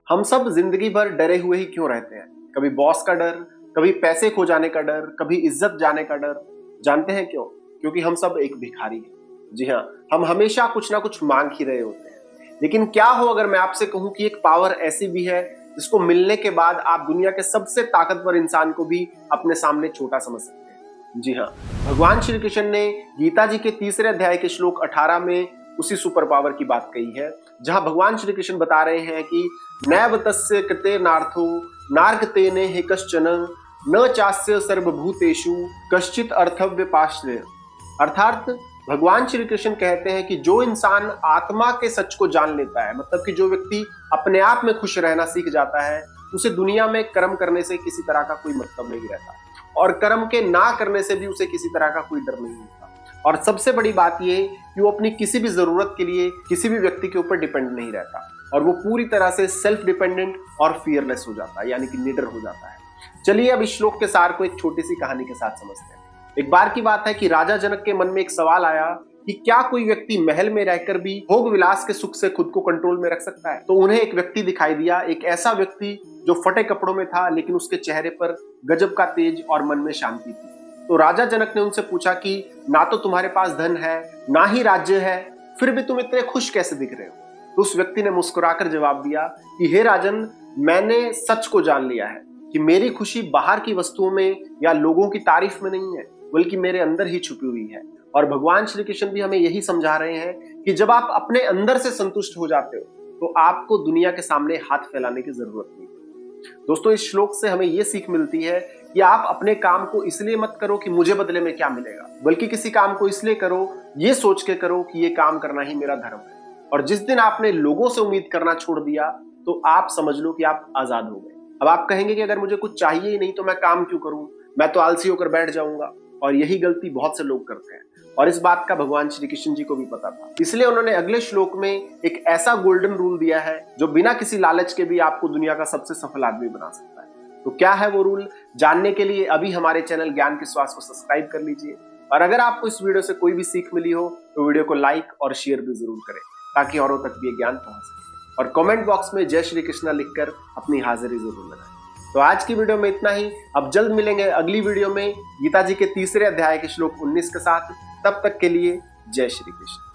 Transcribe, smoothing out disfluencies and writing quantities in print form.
हम सब जिंदगी भर डरे हुए ही क्यों रहते हैं? कभी बॉस का डर, कभी पैसे खो जाने का डर, कभी इज्जत जाने का डर। जानते हैं क्यों? क्योंकि हम सब एक भिखारी हैं। जी हाँ, हम हमेशा कुछ ना कुछ मांग ही रहे होते हैं। लेकिन क्या हो अगर मैं आपसे कहूं कि एक पावर ऐसी भी है जिसको मिलने के बाद आप दुनिया के सबसे ताकतवर इंसान को भी अपने सामने छोटा समझ सकते हैं। जी हाँ, भगवान श्री कृष्ण ने गीता जी के 3 अध्याय के श्लोक 18 में उसी सुपर पावर की बात कही है, जहां भगवान श्री कृष्ण बता रहे हैं कि नैव तस्य कृते नार्थो नार्गतेने हे कश्चन न चास्य सर्वभूतेषु कश्चित अर्थव्य पाश्रय। अर्थात भगवान श्री कृष्ण कहते हैं कि जो इंसान आत्मा के सच को जान लेता है, मतलब कि जो व्यक्ति अपने आप में खुश रहना सीख जाता है, उसे दुनिया में कर्म करने से किसी तरह का कोई मतलब नहीं रहता और कर्म के ना करने से भी उसे किसी तरह का कोई डर नहीं होता। और सबसे बड़ी बात यह कि वो अपनी किसी भी जरूरत के लिए किसी भी व्यक्ति के ऊपर डिपेंड नहीं रहता और वो पूरी तरह से सेल्फ डिपेंडेंट और फियरलेस हो जाता है, यानी कि निडर हो जाता है। चलिए अब इस श्लोक के सार को एक छोटी सी कहानी के साथ समझते हैं। एक बार की बात है कि राजा जनक के मन में एक सवाल आया कि क्या कोई व्यक्ति महल में रहकर भी भोग विलास के सुख से खुद को कंट्रोल में रख सकता है? तो उन्हें एक व्यक्ति दिखाई दिया, एक ऐसा व्यक्ति जो फटे कपड़ों में था लेकिन उसके चेहरे पर गजब का तेज और मन में शांति थी। तो राजा जनक ने उनसे पूछा कि ना तो तुम्हारे पास धन है, ना ही राज्य है, फिर भी तुम इतने खुश कैसे दिख रहे हो? तो उस व्यक्ति ने मुस्कुराकर जवाब दिया कि हे राजन, मैंने सच को जान लिया है कि मेरी खुशी बाहर की वस्तुओं में या लोगों की तारीफ में नहीं है, बल्कि मेरे अंदर ही छुपी हुई है। और भगवान श्री कृष्ण भी हमें यही समझा रहे हैं कि जब आप अपने अंदर से संतुष्ट हो जाते हो तो आपको दुनिया के सामने हाथ फैलाने की जरूरत नहीं। दोस्तों, इस श्लोक से हमें यह सीख मिलती है कि आप अपने काम को इसलिए मत करो कि मुझे बदले में क्या मिलेगा, बल्कि किसी काम को इसलिए करो, ये सोच के करो कि ये काम करना ही मेरा धर्म है। और जिस दिन आपने लोगों से उम्मीद करना छोड़ दिया तो आप समझ लो कि आप आजाद हो गए। अब आप कहेंगे कि अगर मुझे कुछ चाहिए ही नहीं तो मैं काम क्यों करूं, मैं तो आलसी होकर बैठ जाऊंगा। और यही गलती बहुत से लोग करते हैं और इस बात का भगवान श्री कृष्ण जी को भी पता था। इसलिए उन्होंने अगले श्लोक में एक ऐसा गोल्डन रूल दिया है जो बिना किसी लालच के भी आपको दुनिया का सबसे सफल आदमी बना सकता है। तो क्या है वो रूल? जानने के लिए अभी हमारे चैनल ज्ञान के स्वास्थ्य को सब्सक्राइब कर लीजिए। और अगर आपको इस वीडियो से कोई भी सीख मिली हो तो वीडियो को लाइक और शेयर भी जरूर करें ताकि औरों तक भी ज्ञान पहुंच सके। और कमेंट बॉक्स में जय श्री कृष्णा लिखकर अपनी हाजिरी जरूर लगाएं। तो आज की वीडियो में इतना ही। अब जल्द मिलेंगे अगली वीडियो में गीता जी के 3 अध्याय के श्लोक 19 के साथ। तब तक के लिए जय श्री कृष्ण।